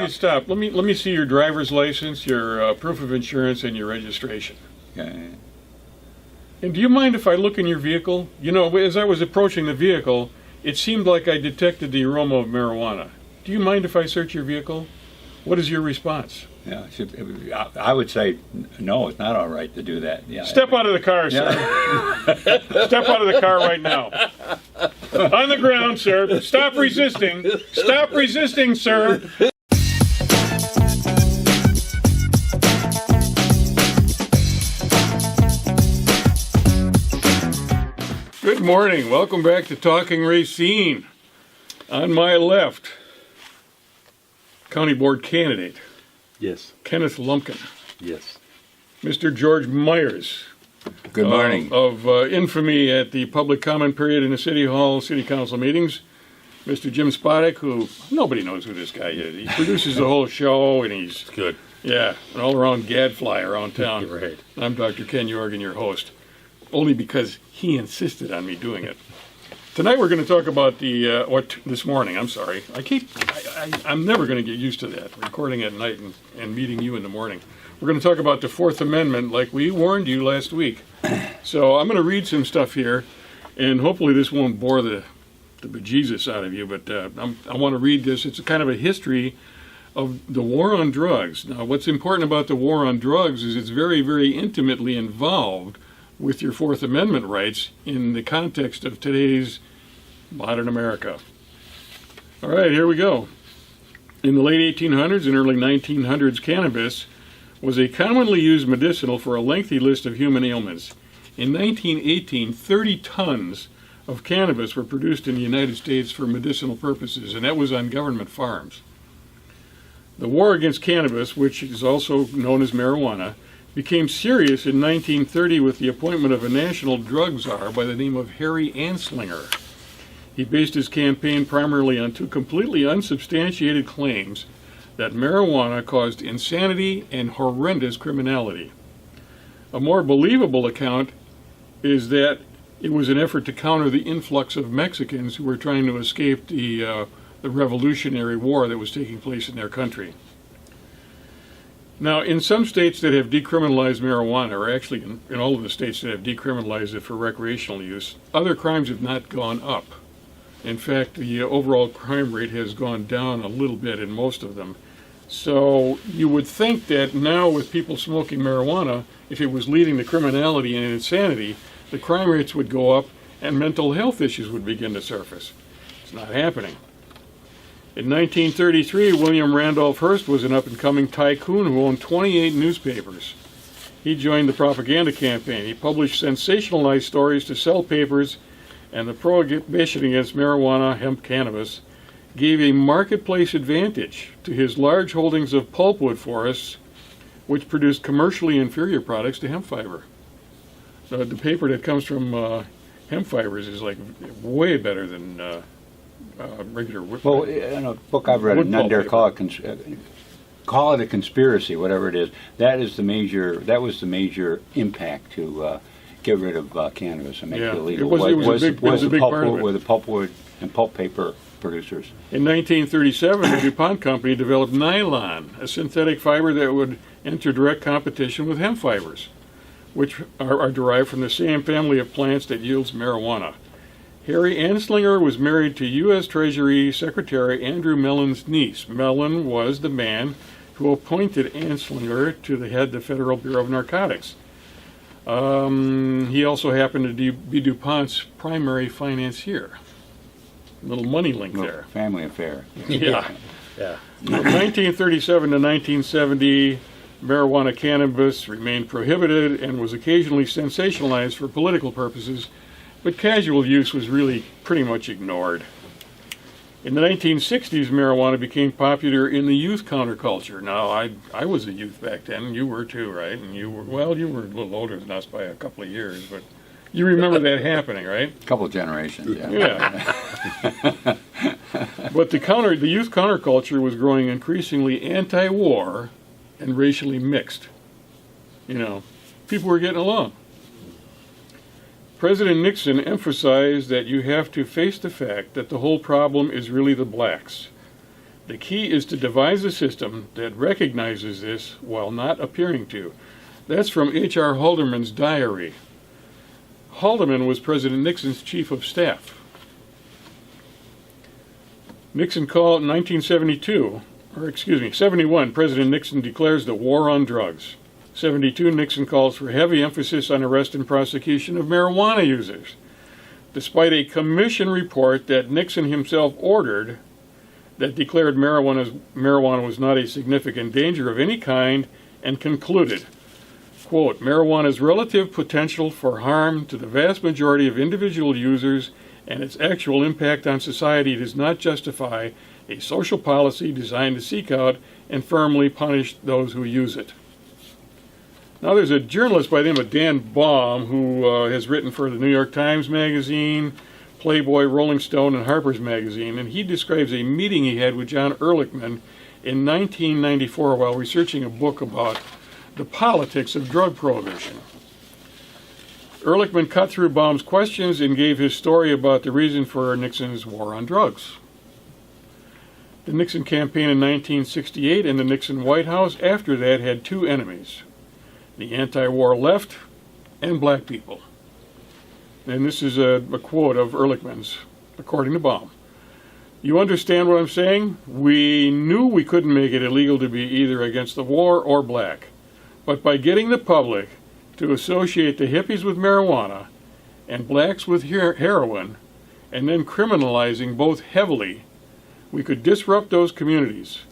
you stop. Let me see your driver's license, your proof of insurance, and your registration. Okay. And do you mind if I look in your vehicle? You know, as I was approaching the vehicle, it seemed like I detected the aroma of marijuana. Do you mind if I search your vehicle? What is your response? Yeah, I would say no. It's not all right to do that. Yeah. Step out of the car, sir. Yeah. Step out of the car right now. On the ground, sir. Stop resisting. Stop resisting, sir. Good morning. Welcome back to Talking Racine. On my left, County Board candidate. Yes. Kenneth Lumpkin. Yes. Mr. George Myers. Good morning. Of infamy at the public comment period in the City Hall, City Council meetings. Mr. Jim Spodek, who nobody knows who this guy is. He produces the whole show, and he's Good. yeah, an all-around gadfly around town. Right. I'm Dr. Ken Jorgen, your host, only because he insisted on me doing it. Tonight we're going to talk about this morning, I'm sorry. I'm never going to get used to that, recording at night and meeting you in the morning. We're going to talk about the Fourth Amendment like we warned you last week. So I'm going to read some stuff here, and hopefully this won't bore the bejesus out of you, but I want to read this. It's a kind of a history of the war on drugs. Now, what's important about the war on drugs is it's very, very intimately involved with your Fourth Amendment rights in the context of today's modern America. All right, here we go. In the late 1800s and early 1900s, cannabis was a commonly used medicinal for a lengthy list of human ailments. In 1918, 30 tons of cannabis were produced in the United States for medicinal purposes, and that was on government farms. The war against cannabis, which is also known as marijuana, became serious in 1930 with the appointment of a national drug czar by the name of Harry Anslinger. He based his campaign primarily on two completely unsubstantiated claims that marijuana caused insanity and horrendous criminality. A more believable account is that it was an effort to counter the influx of Mexicans who were trying to escape the Revolutionary War that was taking place in their country. Now, in some states that have decriminalized marijuana, or actually in all of the states that have decriminalized it for recreational use, other crimes have not gone up. In fact, the overall crime rate has gone down a little bit in most of them. So you would think that now with people smoking marijuana, if it was leading to criminality and insanity, the crime rates would go up and mental health issues would begin to surface. It's not happening. In 1933, William Randolph Hearst was an up-and-coming tycoon who owned 28 newspapers. He joined the propaganda campaign. He published sensationalized stories to sell papers, and the prohibition against marijuana, hemp, cannabis, gave a marketplace advantage to his large holdings of pulpwood forests, which produced commercially inferior products to hemp fiber. So the paper that comes from hemp fibers is like way better than regular wood. Well, in a book I've read, none dare call it a conspiracy, whatever it is. That was the major impact to get rid of cannabis and make it illegal. It was a big part of it. Were the pulpwood and pulp paper producers. In 1937, the DuPont company developed nylon, a synthetic fiber that would enter direct competition with hemp fibers, which are derived from the same family of plants that yields marijuana. Harry Anslinger was married to U.S. Treasury Secretary Andrew Mellon's niece. Mellon was the man who appointed Anslinger to the head of the Federal Bureau of Narcotics. He also happened to be DuPont's primary financier. Little money link there. Family affair. Yeah. Yeah. From 1937 to 1970, marijuana cannabis remained prohibited and was occasionally sensationalized for political purposes, but casual use was really pretty much ignored. In the 1960s, marijuana became popular in the youth counterculture. Now, I was a youth back then, and you were too, right? And you were a little older than us by a couple of years, but you remember that happening, right? A couple of generations, yeah. Yeah. But the youth counterculture was growing increasingly anti-war and racially mixed. You know, people were getting along. President Nixon emphasized that you have to face the fact that the whole problem is really the blacks. The key is to devise a system that recognizes this while not appearing to. That's from H.R. Haldeman's diary. Haldeman was President Nixon's chief of staff. Nixon called in 71, President Nixon declares the war on drugs. 72, Nixon calls for heavy emphasis on arrest and prosecution of marijuana users, despite a commission report that Nixon himself ordered that declared marijuana was not a significant danger of any kind and concluded, quote, marijuana's relative potential for harm to the vast majority of individual users and its actual impact on society does not justify a social policy designed to seek out and firmly punish those who use it. Now there's a journalist by the name of Dan Baum who has written for the New York Times Magazine, Playboy, Rolling Stone, and Harper's Magazine, and he describes a meeting he had with John Ehrlichman in 1994 while researching a book about the politics of drug prohibition. Ehrlichman cut through Baum's questions and gave his story about the reason for Nixon's war on drugs. The Nixon campaign in 1968 and the Nixon White House after that had two enemies, the anti-war left and black people. And this is a quote of Ehrlichman's, according to Baum. You understand what I'm saying? We knew we couldn't make it illegal to be either against the war or black. But by getting the public to associate the hippies with marijuana and blacks with heroin, and then criminalizing both heavily, we could disrupt those communities.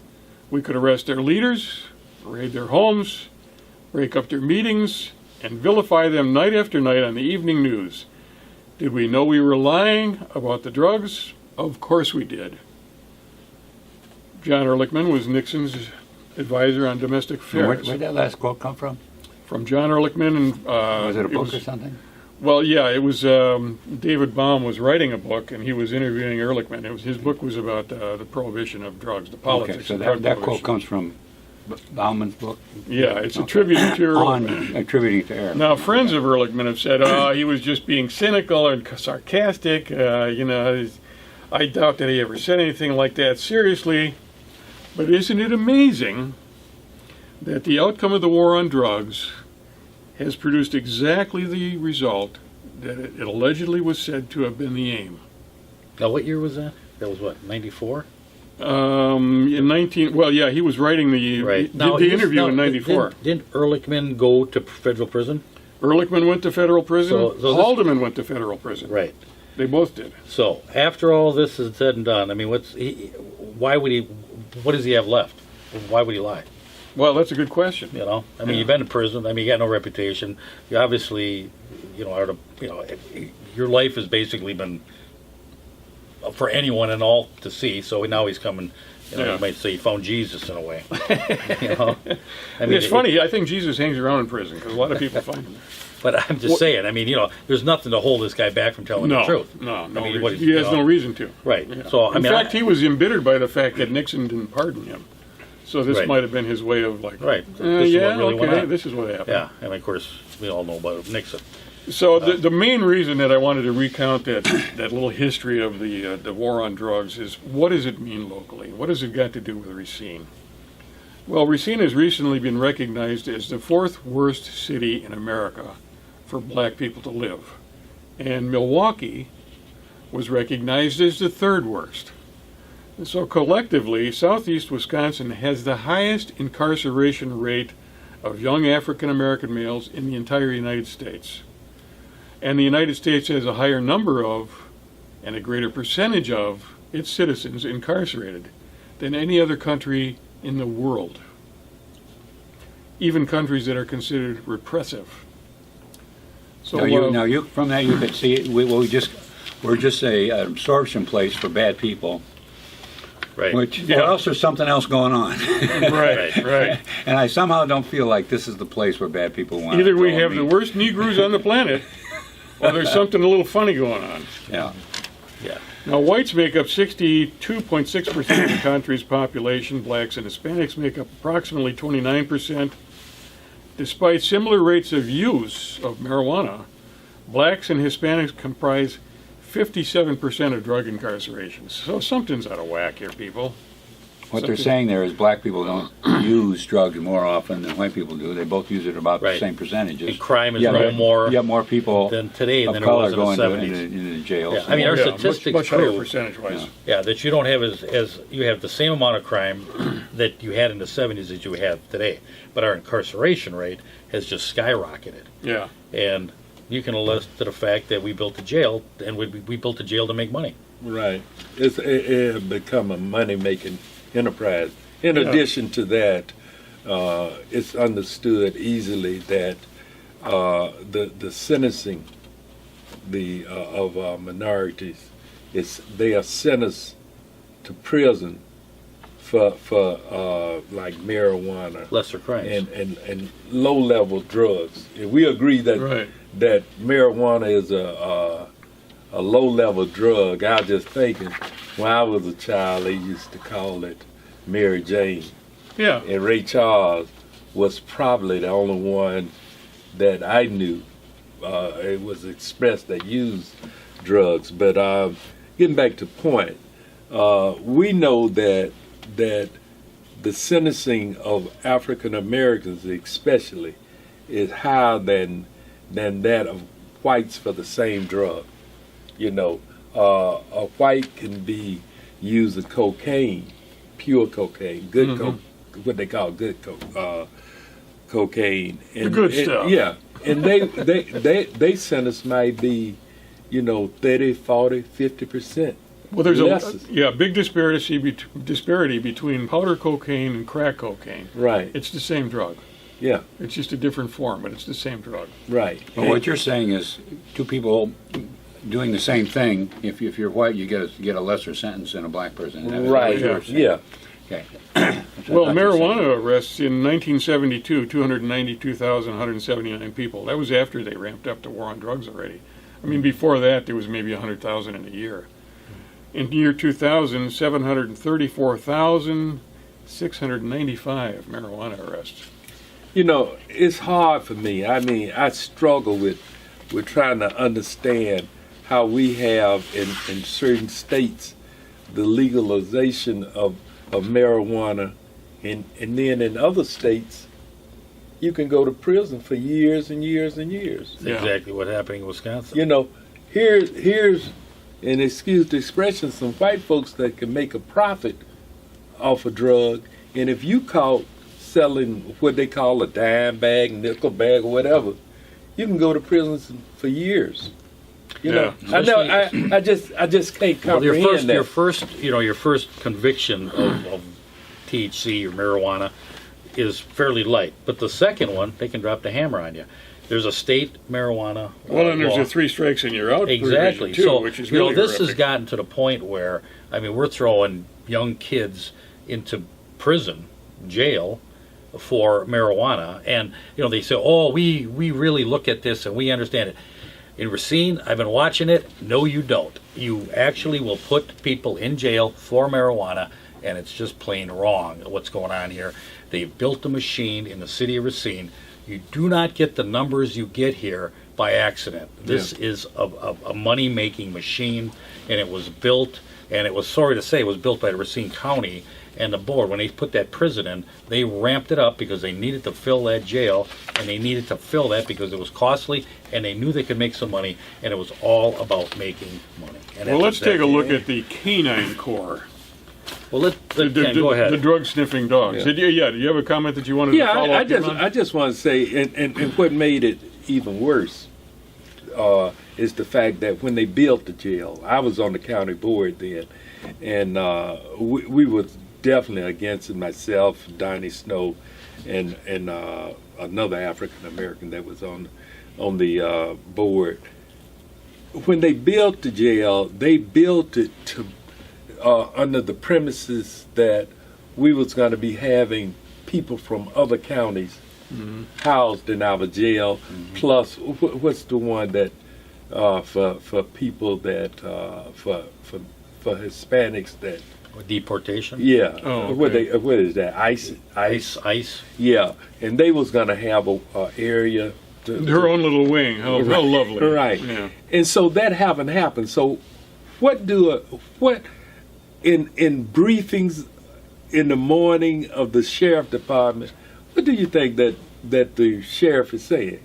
We could arrest their leaders, raid their homes, break up their meetings, and vilify them night after night on the evening news. Did we know we were lying about the drugs? Of course we did. John Ehrlichman was Nixon's advisor on domestic affairs. Where'd that last quote come from? From John Ehrlichman. And, was it a book or something? Well, yeah, it was David Baum was writing a book, and he was interviewing Ehrlichman. His book was about the prohibition of drugs, the politics of drug that quote comes from Bauman's book? Yeah, it's attributed to Ehrlichman. Attributing to Ehrlichman. Now, friends of Ehrlichman have said, he was just being cynical and sarcastic. I doubt that he ever said anything like that seriously. But isn't it amazing that the outcome of the war on drugs has produced exactly the result that it allegedly was said to have been the aim? Now, what year was that? That was what, 94? He was writing the interview in 94. Didn't Ehrlichman go to federal prison? Ehrlichman went to federal prison. So Haldeman went to federal prison. Right. They both did. So after all this is said and done, I mean, why would he? What does he have left? Why would he lie? Well, that's a good question. You know, I mean, you've been in prison. I mean, you got no reputation. You obviously, your life has basically been for anyone and all to see. So now he's coming. You might say he found Jesus in a way. I mean, it's funny. I think Jesus hangs around in prison because a lot of people find him there. But I'm just saying. I mean, there's nothing to hold this guy back from telling the truth. No. I mean, he has no reason to. Right. Yeah. So in fact, he was embittered by the fact that Nixon didn't pardon him. So this might have been his way of like, right. This is what happened. Yeah, and of course we all know about Nixon. So the main reason that I wanted to recount that little history of the war on drugs is, what does it mean locally? What has it got to do with Racine? Well, Racine has recently been recognized as the 4th worst city in America for black people to live, and Milwaukee was recognized as the 3rd worst. And so collectively, southeast Wisconsin has the highest incarceration rate of young African American males in the entire United States. And the United States has a higher number of, and a greater percentage of, its citizens incarcerated than any other country in the world. Even countries that are considered repressive. So from that you could see we're just an absorption place for bad people. Right. Or else there's something else going on. Right. And I somehow don't feel like this is the place where bad people want Either to we have the worst Negroes on the planet, or there's something a little funny going on. Yeah. Now, whites make up 62.6% of the country's population. Blacks and Hispanics make up approximately 29%. Despite similar rates of use of marijuana, blacks and Hispanics comprise 57% of drug incarcerations. So something's out of whack here, people. What they're saying there is black people don't use drugs more often than white people do. They both use it about the Right. same percentages. And crime is Yeah, no but more you have more people than today of than it color was in the going 70s. into jails. Yeah, I mean, our Yeah, statistics much higher prove percentage-wise. Yeah, that you don't have as you have the same amount of crime that you had in the 70s as you have today, but our incarceration rate has just skyrocketed. Yeah. And you can allege to the fact that we built a jail, and we built a jail to make money. Right. It had become a money-making enterprise. In Yeah. addition to that, it's understood easily that the sentencing of minorities they are sentenced to prison for like marijuana Lesser crimes. and low-level drugs. And we agree that Right. that marijuana is a low-level drug. I was just thinking, when I was a child, they used to call it Mary Jane. Yeah. And Ray Charles was probably the only one that I knew. It was expressed that used drugs. But getting back to the point, we know that the sentencing of African Americans, especially, is higher than that of whites for the same drug. You know, a white can be using cocaine, pure cocaine, good what they call good cocaine. The good stuff. Yeah, and they sentence might be, 30, 40, 50%. Well, there's less. a big disparity between powder cocaine and crack cocaine. Right. It's the same drug. Yeah. It's just a different form, but it's the same drug. Right. But what you're saying is two people doing the same thing. If you're white, you get a lesser sentence than a black person. Is that what Right. you're saying? Yeah. Okay. Well, marijuana arrests in 1972, 292,179 people. That was after they ramped up the war on drugs already. I mean, before that, there was maybe 100,000 in a year. In the year 2000, 734,695 marijuana arrests. It's hard for me. I mean, I struggle with trying to understand how we have in certain states the legalization of marijuana, and then in other states you can go to prison for years and years and years. That's Yeah. exactly what happened in Wisconsin. Here's and excuse the expression, some white folks that can make a profit off a drug, and if you caught selling what they call a dime bag, nickel bag, or whatever, you can go to prison for years. I know. I just can't Well, comprehend that. your first conviction of THC or marijuana is fairly light, but the second one, they can drop the hammer on you. There's a state marijuana. Well, and there's law. a 3 strikes and you're out Exactly. provision, too, So which is really this has horrific. gotten to the point where we're throwing young kids into prison, jail, for marijuana, and they say, "Oh, we really look at this and we understand it." In Racine, I've been watching it. No, you don't. You actually will put people in jail for marijuana, and it's just plain wrong what's going on here. They've built a machine in the city of Racine. You do not get the numbers you get here by accident. This is a money-making machine, and it was built, and it was, sorry to say, it was built by the Racine County and the board. When they put that prison in, they ramped it up because they needed to fill that jail, and they needed to fill that because it was costly, and they knew they could make some money, and it was all about making money. And Well, that's let's take a exactly look it. at the canine corps. Well, Ken, go ahead. The drug sniffing dogs. Yeah. Do you have a comment that you wanted to Yeah, follow up on? I just want to say, and what made it even worse is the fact that when they built the jail, I was on the county board then, and we were definitely against it. Myself, Donnie Snow, and another African American that was on the board. When they built the jail, they built it to under the premises that we was going to be having people from other counties housed in our jail, plus what's the one that for people that for Hispanics that Deportation? yeah Oh, what okay. is that ice Ice. yeah, and they was going to have a area Her own little wing. How lovely. right, Yeah. and so that haven't happened. So what in briefings in the morning of the sheriff department, what do you think that the sheriff is saying?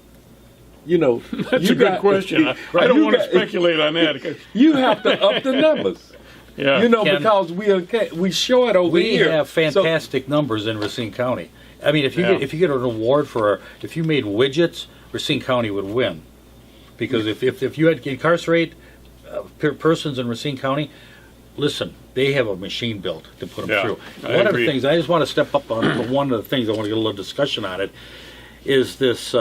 You know, That's a good question. I don't want to speculate on that. 'Cause- You have to up the numbers. Yeah. You know, Ken, because we short over We here. have So- fantastic numbers in Racine County. I mean, if you Yeah. get an award for if you made widgets, Racine County would win, because if you had to incarcerate persons in Racine County, listen, they have a machine built to put them Yeah, through. I One of agree. the things I just want to step up on one of the things I want to get a little discussion on it is this.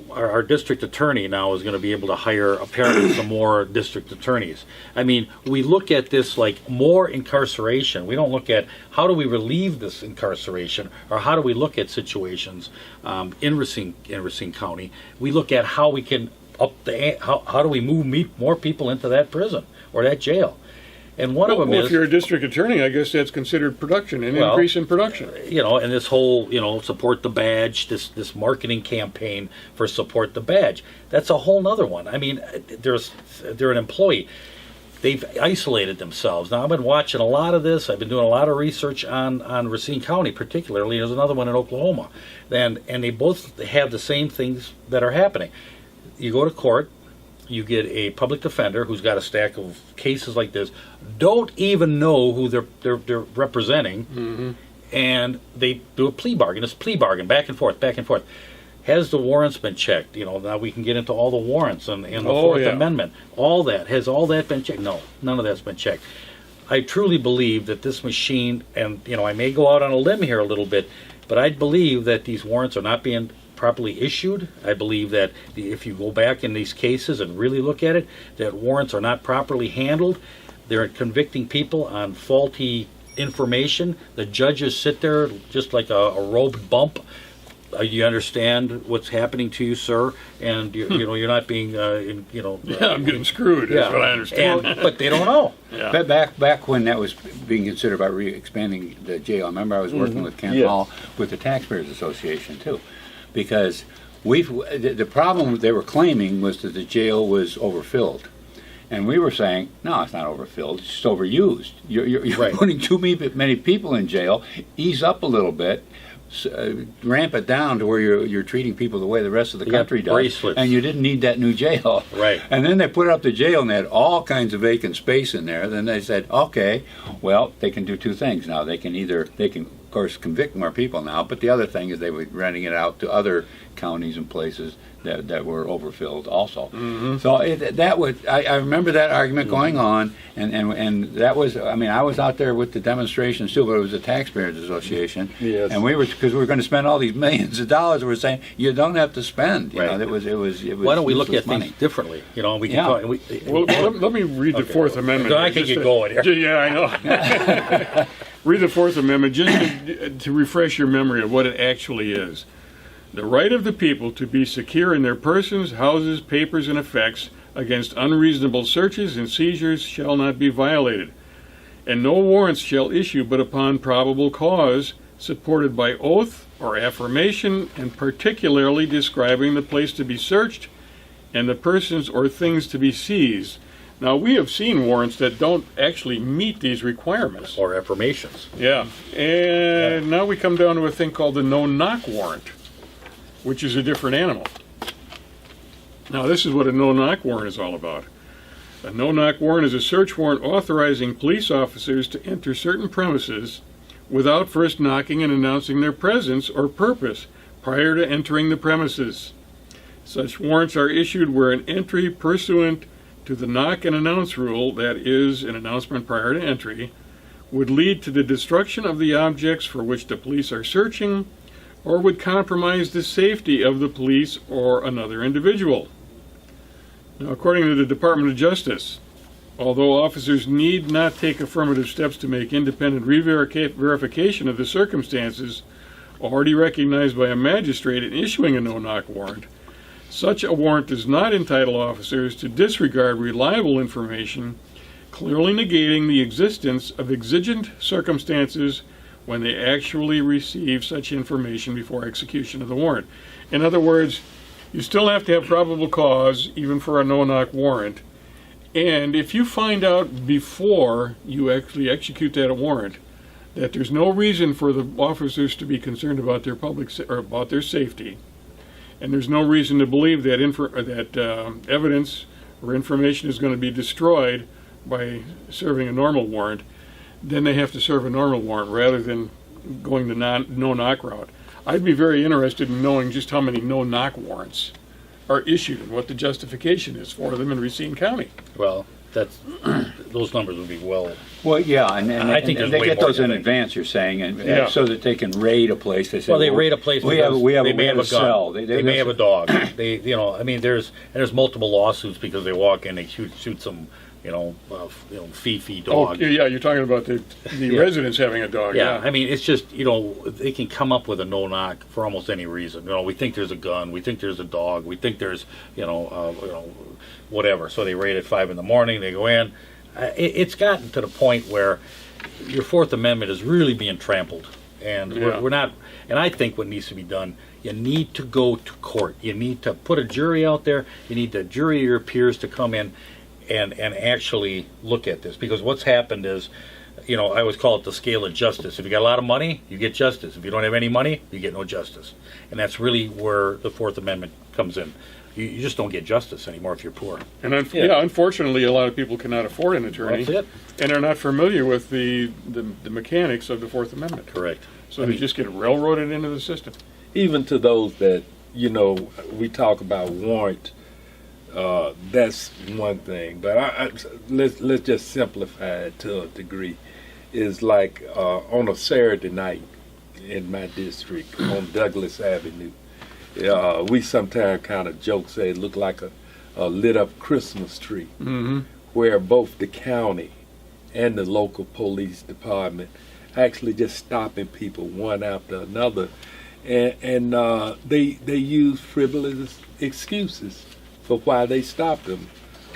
Our district attorney now is going to be able to hire apparently some more district attorneys. I mean, we look at this like more incarceration. We don't look at how do we relieve this incarceration, or how do we look at situations in Racine County. We look at how we can how do we move more people into that prison or that jail. And one of them Well, is, if you're a district attorney, I guess that's considered production, an Well, increase in production. and this whole, support the badge, this marketing campaign for support the badge, that's a whole nother one. I mean, they're an employee. They've isolated themselves. Now, I've been watching a lot of this. I've been doing a lot of research on Racine County, particularly. There's another one in Oklahoma. And they both have the same things that are happening. You go to court, you get a public defender who's got a stack of cases like this, don't even know who they're representing, and they do a plea bargain. It's a plea bargain, back and forth, back and forth. Has the warrants been checked? Now we can get into all the warrants and the Fourth Amendment. All that. Has all that been checked? No, none of that's been checked. I truly believe that this machine, and I may go out on a limb here a little bit, but I believe that these warrants are not being properly issued. I believe that if you go back in these cases and really look at it, that warrants are not properly handled. They're convicting people on faulty information. The judges sit there just like a robed bump. You understand what's happening to you, sir, and you're not being, Yeah, I'm getting screwed. That's what I understand. But they don't know. Yeah. Back when that was being considered about expanding the jail, I remember I was working with Ken Yes. Hall with the Taxpayers Association too, because the problem they were claiming was that the jail was overfilled. And we were saying, no, it's not overfilled, it's just overused. You're Right. putting too many people in jail, ease up a little bit, ramp it down to where you're treating people the way the rest of the You got country does, bracelets. and you didn't need that new jail. Right. And then they put up the jail and they had all kinds of vacant space in there. Then they said, okay, well, they can do two things now. They can of course convict more people now, but the other thing is they were renting it out to other counties and places that were overfilled also. So I remember that argument going on, and that was, I was out there with the demonstrations too, but it was the Taxpayers Association. Yes. And because we were going to spend all these millions of dollars, we were saying you don't have to spend. You Right. know, it was. Why don't we look useless at money. things differently? We can Yeah. talk. Well, let me read the Fourth Amendment. I can Just get going here. Yeah, I know. Read the Fourth Amendment just to refresh your memory of what it actually is. The right of the people to be secure in their persons, houses, papers, and effects against unreasonable searches and seizures shall not be violated, and no warrants shall issue but upon probable cause, supported by oath or affirmation, and particularly describing the place to be searched and the persons or things to be seized. Now, we have seen warrants that don't actually meet these requirements. Or affirmations. Yeah. And now we come down to a thing called the no-knock warrant, which is a different animal. Now, this is what a no-knock warrant is all about. A no-knock warrant is a search warrant authorizing police officers to enter certain premises without first knocking and announcing their presence or purpose prior to entering the premises. Such warrants are issued where an entry pursuant to the knock and announce rule, that is, an announcement prior to entry, would lead to the destruction of the objects for which the police are searching, or would compromise the safety of the police or another individual. Now, according to the Department of Justice, although officers need not take affirmative steps to make independent verification of the circumstances already recognized by a magistrate in issuing a no-knock warrant, such a warrant does not entitle officers to disregard reliable information, clearly negating the existence of exigent circumstances when they actually receive such information before execution of the warrant. In other words, you still have to have probable cause, even for a no-knock warrant. And if you find out before you actually execute that warrant that there's no reason for the officers to be concerned about their or about their safety, and there's no reason to believe that evidence or information is going to be destroyed by serving a normal warrant, then they have to serve a normal warrant rather than going the no-knock route. I'd be very interested in knowing just how many no-knock warrants are issued and what the justification is for them in Racine County. Well, that's those numbers would be well. Well, yeah, and I think and there's they way get more those in than that. advance. You're saying, and Yeah. so that they can raid a place. They say, Well, they raid a place We because have they may have a gun. cell. They may have a dog. They, I mean, there's multiple lawsuits because they walk in, they shoot some, Fifi Oh, dog. yeah, you're talking about the Yeah. residents having a dog. Yeah, I mean, it's just, they can come up with a no-knock for almost any reason. We think there's a gun, we think there's a dog, we think there's, whatever. So they raid at 5 in the morning, they go in. It's gotten to the point where your Fourth Amendment is really being trampled. And Yeah. we're not, and I think what needs to be done, you need to go to court. You need to put a jury out there. You need the jury of your peers to come in and actually look at this, because what's happened is, I always call it the scale of justice. If you got a lot of money, you get justice. If you don't have any money, you get no justice. And that's really where the Fourth Amendment comes in. You just don't get justice anymore if you're poor. And unfortunately, a lot of people cannot afford an attorney. That's it. And are not familiar with the mechanics of the Fourth Amendment. Correct. So they just get railroaded into the system. Even to those that, we talk about warrant, that's one thing. But let's just simplify it to a degree. Is like on a Saturday night in my district on Douglas Avenue, we sometimes kind of joke, say it looked like a lit up Christmas tree, where both the county and the local police department actually just stopping people one after another, and they use frivolous excuses for why they stopped them.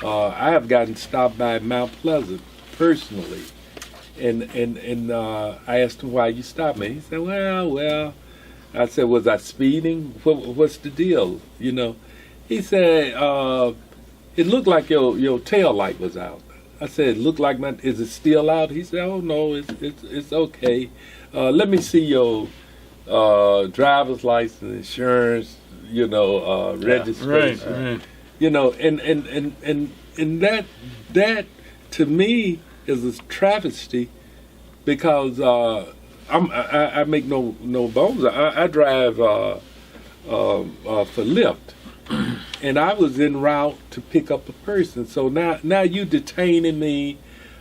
I have gotten stopped by Mount Pleasant personally, and I asked him why you stopped me. He said, well. I said, was I speeding? What's the deal? He said, it looked like your tail light was out. I said, look like is it still out? He said, oh no, it's okay. Let me see your driver's license, insurance, registration. Right. And that to me is a travesty, because I make no bones. I drive for Lyft, and I was en route to pick up a person. So now you detaining me.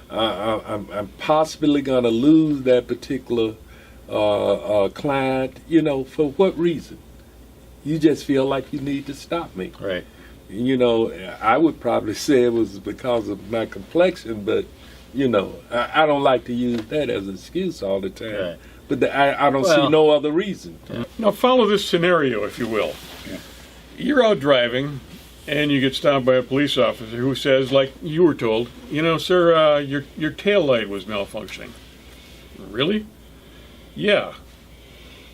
I'm possibly going to lose that particular client. For what reason? You just feel like you need to stop me. Right. I would probably say it was because of my complexion, but I don't like to use that as an excuse all the time. Right. But I don't see no other reason. Now follow this scenario, if you will. Yeah. You're out driving, and you get stopped by a police officer who says, like you were told, sir, your tail light was malfunctioning. Really? Yeah.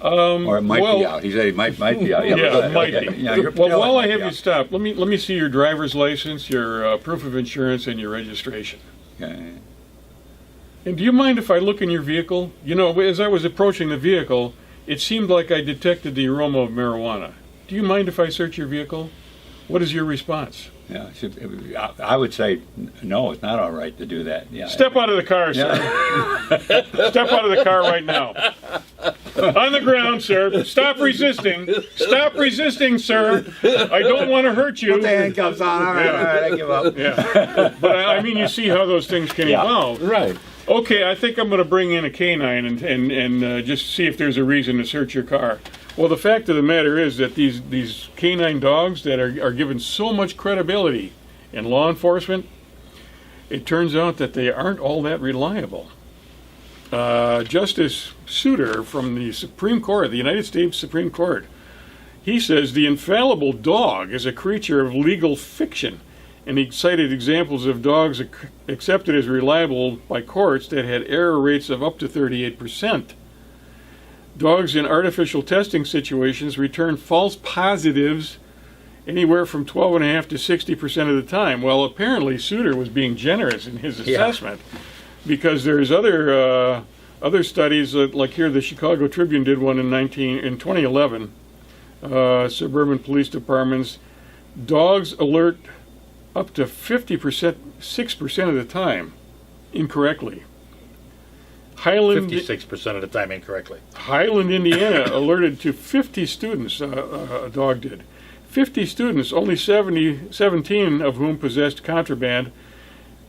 Or it might be out. He said it might be out. Yeah, it might be. Well, while I have you you stopped, let me see your driver's license, your proof of insurance, and your registration. And do you mind if I look in your vehicle? As I was approaching the vehicle, it seemed like I detected the aroma of marijuana. Do you mind if I search your vehicle? What is your response? Yeah, I would say no. It's not all right to do that. Yeah. Step out of the car, sir. Step out of the car right now. On the ground, sir. Stop resisting. Stop resisting, sir. I don't want to hurt you. Put the handcuffs on. All right, I give up. Yeah. But I mean, you see how those things can evolve. Right. Okay, I think I'm going to bring in a canine and just see if there's a reason to search your car. Well, the fact of the matter is that these canine dogs that are given so much credibility in law enforcement, it turns out that they aren't all that reliable. Justice Souter from the Supreme Court, the United States Supreme Court, he says the infallible dog is a creature of legal fiction. And he cited examples of dogs accepted as reliable by courts that had error rates of up to 38%. Dogs in artificial testing situations return false positives anywhere from 12.5% to 60% of the time. Well, apparently Souter was being generous in his assessment, because there's other Other studies, like here, the Chicago Tribune did one in 2011. Suburban police departments, dogs alert up to 6% of the time incorrectly. 56% of the time incorrectly. Highland, Indiana alerted to 50 students, a dog did. 50 students, only 17 of whom possessed contraband.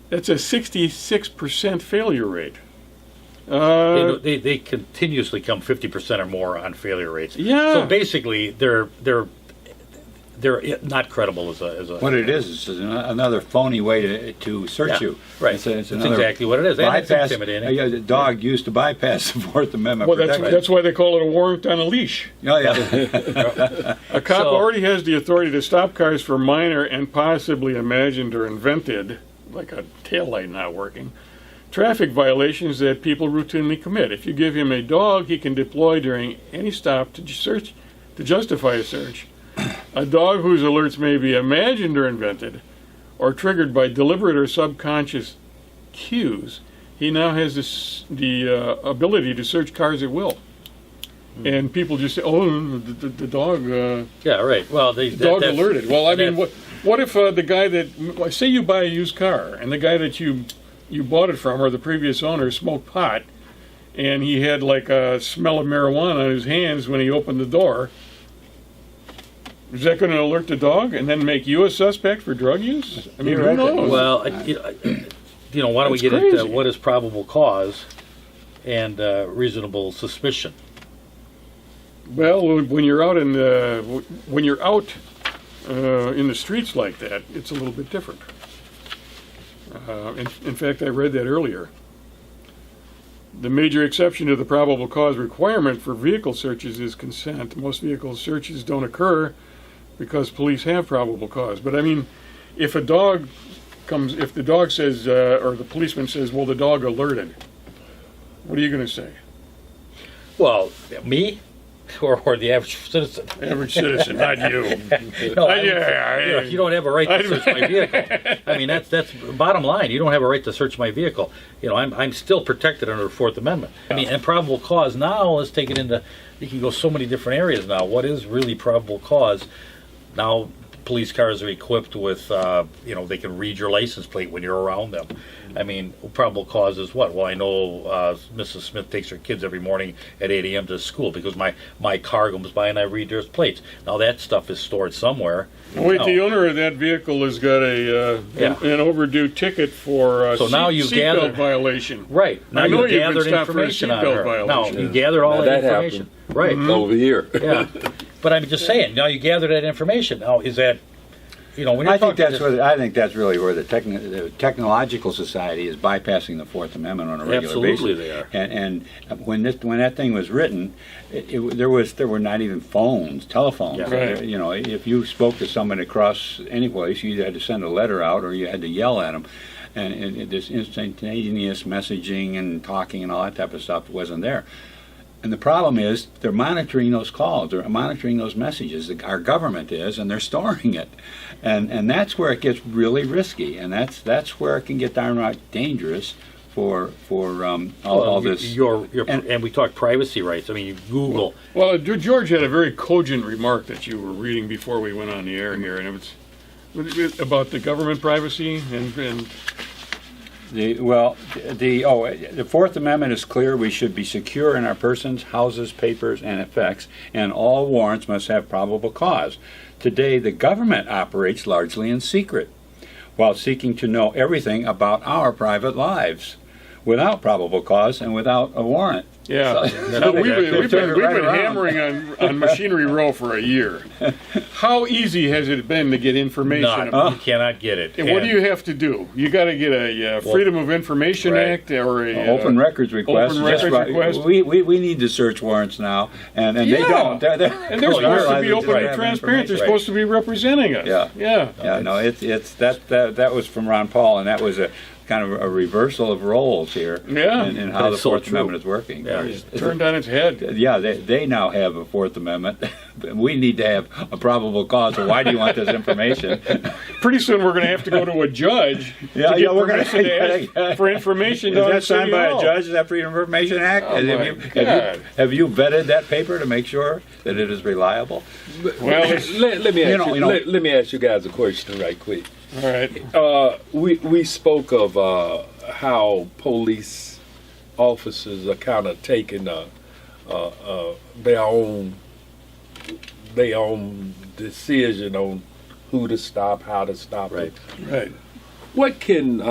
That's a 66% failure rate. They continuously come 50% or more on failure rates. Yeah. So basically, they're not credible as a. What it is another phony way to search you. Right. It's That's another exactly what it is. And it's bypass. intimidating. The dog used to bypass the Fourth Amendment Well, protection. that's why they call it a warrant on a leash. Oh, yeah. A cop So- already has the authority to stop cars for minor and possibly imagined or invented, like a taillight not working, traffic violations that people routinely commit. If you give him a dog, he can deploy during any stop to justify a search. A dog whose alerts may be imagined or invented or triggered by deliberate or subconscious cues, he now has the ability to search cars at will. And people just say, "Oh, the dog." Yeah, right. Well, Dog alerted. Well, I mean, that's- what if the guy that, say you buy a used car, and the guy that you bought it from, or the previous owner, smoked pot, and he had like a smell of marijuana on his hands when he opened the door? Is that going to alert the dog and then make you a suspect for drug use? I mean, who knows? Well, why don't we That's get into crazy. what is probable cause and reasonable suspicion? Well, when you're out in the streets like that, it's a little bit different. In fact, I read that earlier. The major exception to the probable cause requirement for vehicle searches is consent. Most vehicle searches don't occur because police have probable cause. But I mean, if the dog says, or the policeman says, well, the dog alerted, what are you going to say? Well, me or the average citizen? Average citizen, not you. No, you don't have a right to search my vehicle. I mean, that's bottom line. You don't have a right to search my vehicle. I'm still protected under the Fourth Amendment. I mean, and probable cause now is taken into. You can go so many different areas now. What is really probable cause? Now, police cars are equipped with, they can read your license plate when you're around them. I mean, probable cause is what? Well, I know Mrs. Smith takes her kids every morning at 8 a.m. to school because my car comes by and I read their plates. Now, that stuff is stored somewhere. Wait, No. the owner of that vehicle has got an overdue ticket for So now you've seatbelt gathered- violation. Right. Now I know you you've been gathered stopped for a information on seatbelt her. No, violation. you gathered all Now that that information. Right. Over here. Yeah. But I'm just saying, now you gather that information. Now, is that, when you're I think talking I think that's really where the technological society is bypassing the Fourth Amendment on a regular Absolutely basis. they are. And when that thing was written, there were not even phones, telephones. Yeah. Right. If you spoke to someone across any place, you either had to send a letter out or you had to yell at them. And this instantaneous messaging and talking and all that type of stuff wasn't there. And the problem is they're monitoring those calls, they're monitoring those messages. Our government is, and they're storing it, and that's where it gets really risky, and that's where it can get downright dangerous for all this. And we talk privacy rights. I mean, you Google. Well, George had a very cogent remark that you were reading before we went on the air here, and it was about the government privacy and The Fourth Amendment is clear. We should be secure in our persons, houses, papers, and effects, and all warrants must have probable cause. Today, the government operates largely in secret, while seeking to know everything about our private lives, without probable cause and without a warrant. yeah. So, Now, we've been turn it right hammering on Machinery Row for a year. How easy has it been to get information? None. You cannot get it. And what do you have to do? You got to get a Freedom of Information right. Act or a Open records request. open records Just right. request. We need to search warrants now, and they Yeah. don't. And they're supposed to be open Right. and transparent. They're Right. supposed to be representing us. Yeah. Yeah. Yeah, no, it's that was from Ron Paul, and that was kind of a reversal of roles here. Yeah. In how the That's so Fourth true. Amendment is working. Yeah. It's- Turned on its head. yeah, they now have a Fourth Amendment. We need to have a probable cause. So why do you want this information? Pretty soon we're going to have to go to a judge Yeah, to yeah, get we're gonna- permission to ask for information. Is down that at City signed by a Hall. judge? Is that Freedom of Information Act? Oh, my Have you vetted that paper to make sure that it is reliable? Well, it's, Let me ask You know- let me ask you guys a question right quick. all right. We spoke of how police officers are kind of taking their own decision on who to stop, how to stop Right. it. Right. What can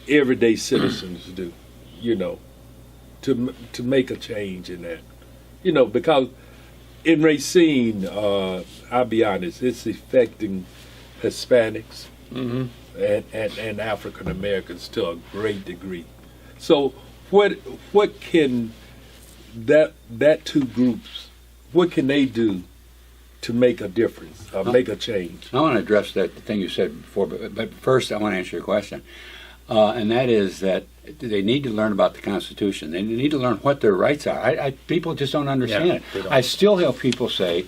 everyday citizens do, to make a change in that? Because in Racine, I'll be honest, it's affecting Hispanics and African Americans to a great degree. So what can that two groups, what can they do to make a difference, make a change? I want to address that thing you said before, but first I want to answer your question. And that is that they need to learn about the Constitution. They need to learn what their rights are. People just don't understand Yeah, it. they don't. I still hear people say,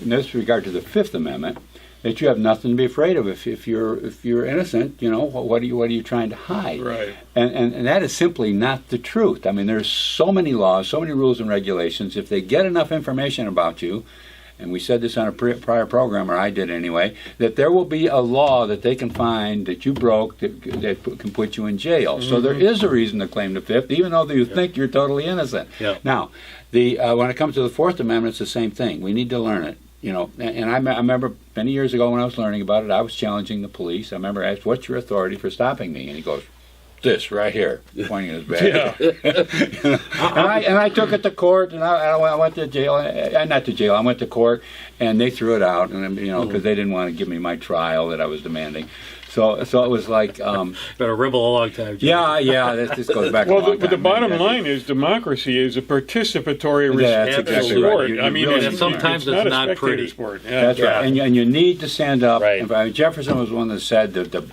in this regard to the Fifth Amendment, that you have nothing to be afraid of if you're innocent. What are you trying to hide? Right. And that is simply not the truth. I mean, there's so many laws, so many rules and regulations. If they get enough information about you, and we said this on a prior program, or I did anyway, that there will be a law that they can find that you broke that can put you in jail. So there is a reason to claim the Fifth, even though you think you're totally innocent. Yeah. Now, when it comes to the Fourth Amendment, it's the same thing. We need to learn it. And I remember many years ago when I was learning about it, I was challenging the police. I remember I asked, "What's your authority for stopping me?" And he goes, "This right here," pointing at his bag. Yeah. and I took it to court, and I went to jail. Not to jail. I went to court, and they threw it out, and because they didn't want to give me my trial that I was demanding. So it was like, Been a rebel a long time. Jim. yeah. This goes back. Well, a long but the time, bottom many line is democracy is a participatory Yeah, that's exactly sport. right. You I mean, really- And sometimes it's not it's a not spectator pretty. sport. Yeah. That's Yeah. right, and you need to stand up. Right. And, Jefferson was one that said that the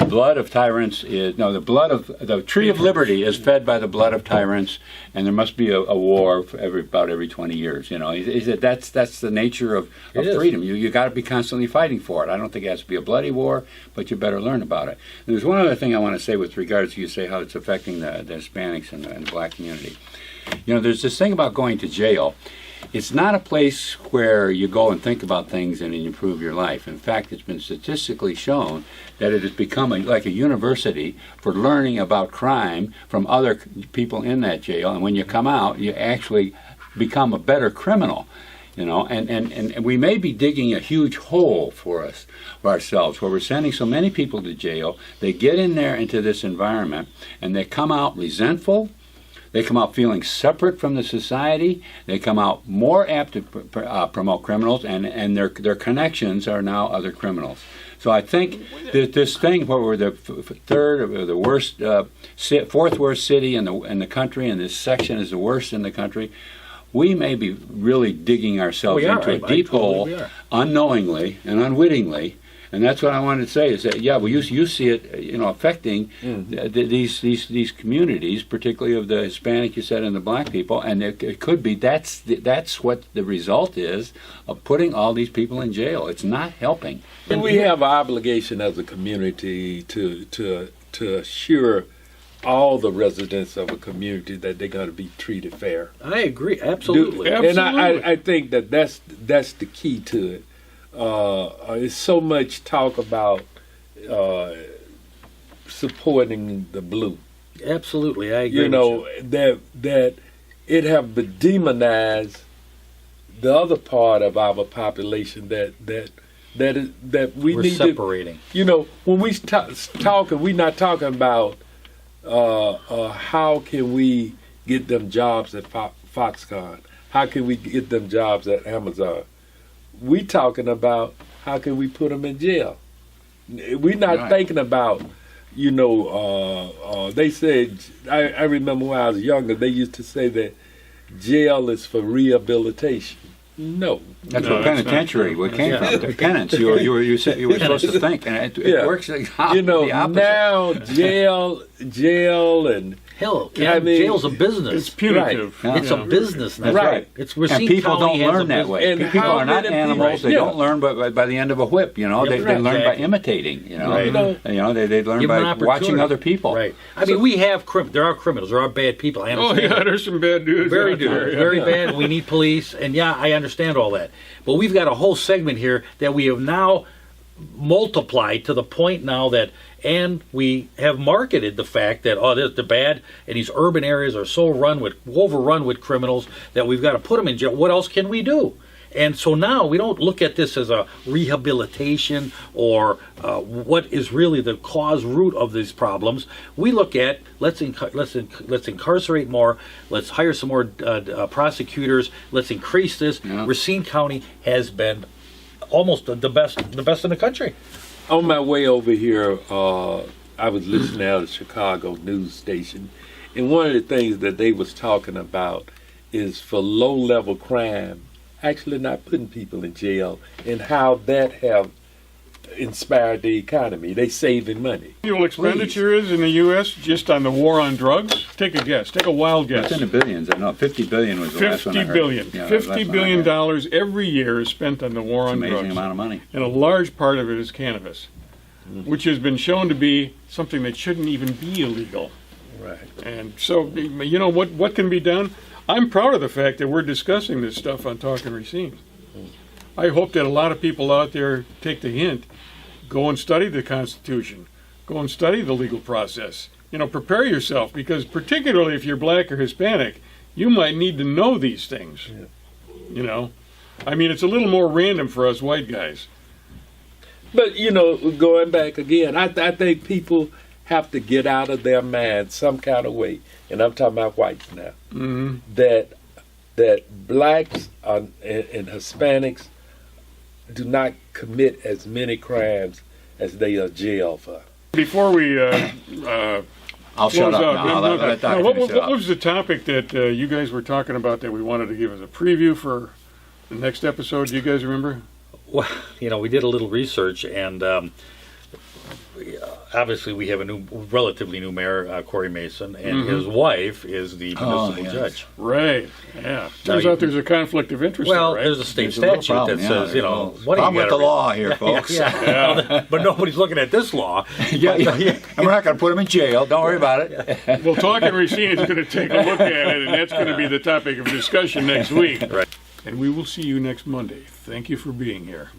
blood of tyrants the tree of liberty is fed by the blood of tyrants, and there must be a war for about every 20 years. He said that's the nature of It is. freedom. You got to be constantly fighting for it. I don't think it has to be a bloody war, but you better learn about it. And there's one other thing I want to say with regards to you say how it's affecting the Hispanics and the black community. There's this thing about going to jail. It's not a place where you go and think about things and improve your life. In fact, it's been statistically shown that it has become like a university for learning about crime from other people in that jail. And when you come out, you actually become a better criminal. And we may be digging a huge hole for ourselves, where we're sending so many people to jail. They get in there into this environment, and they come out resentful. They come out feeling separate from the society. They come out more apt to promote criminals, and their connections are now other criminals. So I think that this thing where we're the third or the worst, fourth worst city in the country, and this section is the worst in the country, we may be really digging ourselves We are. into a I deep totally hole, we are. unknowingly and unwittingly. And that's what I wanted to say is that you see it affecting these communities, particularly of the Hispanic, you said, and the black people, and it could be that's what the result is of putting all these people in jail. It's not helping. And we have an obligation as a community to assure all the residents of a community that they're going to be treated fair. I agree. Absolutely. And I think that's the key to it. There's so much talk about supporting the blue. Absolutely. I agree. with That it have been demonized the other part of our population that we We're need separating. when we talking, we're not talking about how can we get them jobs at Foxconn? How can we get them jobs at Amazon? We talking about how can we put them in jail. We're not Right. thinking about, they said, I remember when I was younger, they used to say that jail is for rehabilitation. No. That's No, what that's not penitentiary true. we came That's from. The penance. You said you were supposed to think, and it Yeah. works the You opposite. now jail, and Hell, Yeah, I mean, jail's a business. It's punitive. Right. It's Yeah. a business now. That's right. It's And Racine people County don't has a learn that business. way. And People how are not many animals. people- They yeah. don't learn by the end of a whip. You know, Yeah, they learn by exactly. imitating. You know, Right. they learn Give them by an watching opportunity. other people. Right. I mean, we have there are criminals. There are bad people. I Oh understand. yeah, there's some bad dudes. Very out there, yeah. very bad. We need police, and yeah, I understand all that. But we've got a whole segment here that we have now multiplied to the point now that, and we have marketed the fact that they're bad, and these urban areas are so overrun with criminals that we've got to put them in jail. What else can we do? And so now we don't look at this as a rehabilitation or what is really the cause root of these problems. We look at let's incarcerate more, let's hire some more prosecutors, let's increase this. Yeah. Racine County has been almost the best in the country. on my way over here, I was listening to the Chicago news station, and one of the things that they was talking about is for low-level crime, actually not putting people in jail, and how that have inspired the economy. They saving money. Annual expenditure is in the U.S. just on the war on drugs? Take a guess. Take a wild guess. It's in the billions. I know 50 billion was the last one I $50 heard. billion. Yeah, that's the last $50 one I billion heard. dollars every year is spent on the war It's on an amazing drugs. amount of money. And a large part of it is cannabis, which has been shown to be something that shouldn't even be illegal. Right. And so, you know, what can be done? I'm proud of the fact that we're discussing this stuff on Talking Racine. I hope that a lot of people out there take the hint, go and study the Constitution, go and study the legal process. You know, prepare yourself, because particularly if you're black or Hispanic, you might need to know these things. Yeah. You know, I mean, it's a little more random for us white guys. But, you know, going back again, I think people have to get out of their mind some kind of way, and I'm talking about whites now, Mm-hmm. that blacks and Hispanics do not commit as many crimes as they are jailed for. Before we I'll close shut up out, now. I'll let Dr. what finish it up. was the topic that you guys were talking about that we wanted to give as a preview for the next episode? Do you guys remember? Well, you know, we did a little research, and obviously we have a relatively new mayor, Corey Mason, and his wife is the municipal yes. judge. Right. Yeah. Turns you- out there's a conflict of interest. Well, there, right? there's a state There's a real statute problem, that yeah, says, you know, well, what do you problem with gotta the law here, folks. Yeah. But nobody's looking at this law. Yeah, and we're not going to put them in jail. Don't worry about it. Well, Talking Racine is going to take a look at it, and that's going to be the topic of discussion next week. Right. And we will see you next Monday. Thank you for being here.